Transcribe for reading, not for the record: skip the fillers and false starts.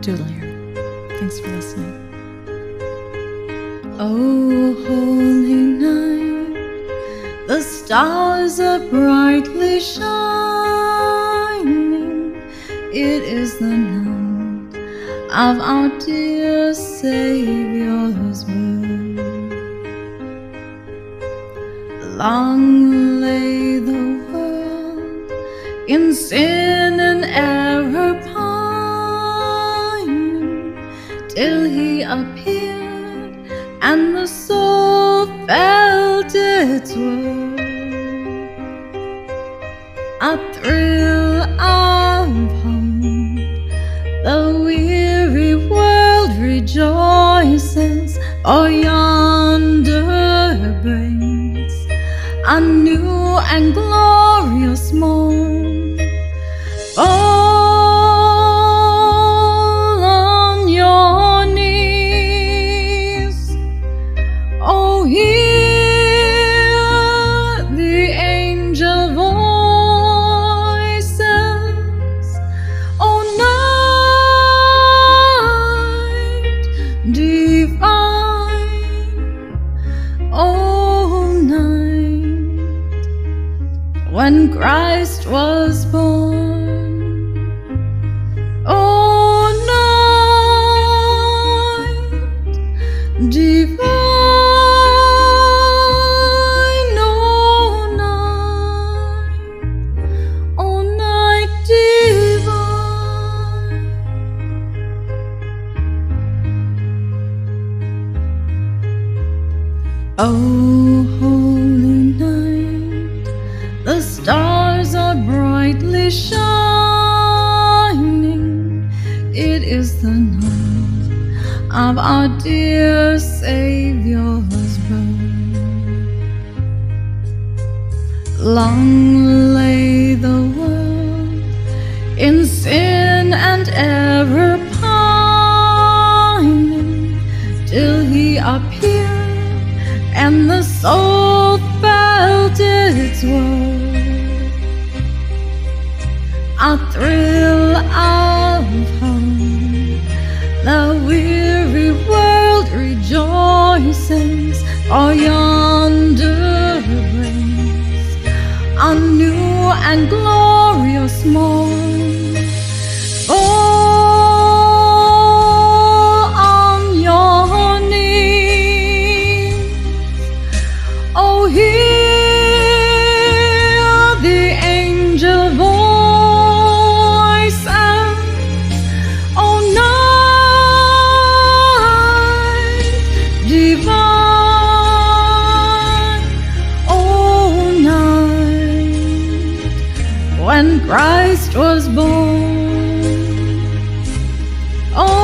Doodle here. Thanks for listening. Oh, holy night, the stars are brightly shining. It is the night of our dear Savior's birth. Long lay the world in sin and error pining, till he appeared and the soul felt its worth. A thrill of hope, the weary world rejoices, for yonder brings a new and glorious morn. Fall on your knees, oh, hear the angel voices, oh, night divine, oh, night when Christ was born. Oh, night divine, oh, night divine. Oh, holy night, the stars are brightly shining. It is the night of our dear Savior's birth. Long lay the world in sin and error pining, till he appeared and the soul felt its worth. A thrill of hope, the weary world rejoices, for yonder brings a new and glorious morn. Fall on your knees, oh, hear the angel voices, oh, night divine, oh, night when Christ was born. Oh,